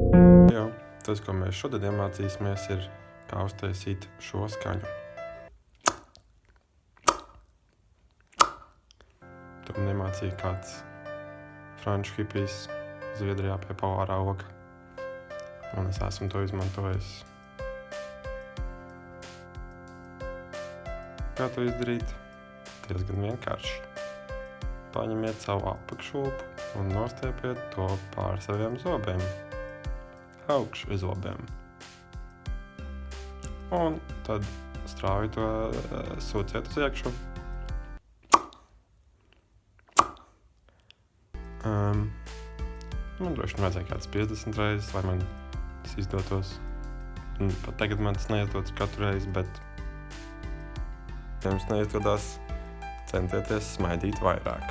Jā, tas, ko mēs šodien iemācīsimies, ir kā uztaisīt šo skaņu. To man iemācīja kāds franču hipijs Zviedrijā pie Pavārā oka. Un es esmu to izmantojis. Kā to izdarīt? Diezgan vienkārši. Paņemiet savu apakšlūpu un nostiepiet to pār saviem zobiem. Augšu zobiem. Un tad strauji to sūciet uz iekšu. Man droši vajadzēja kāds 50 reizes, lai man tas izdotos. Pat tagad man tas neizdodas katru reizi, bet ja jums neizdodas, centieties smaidīt vairāk.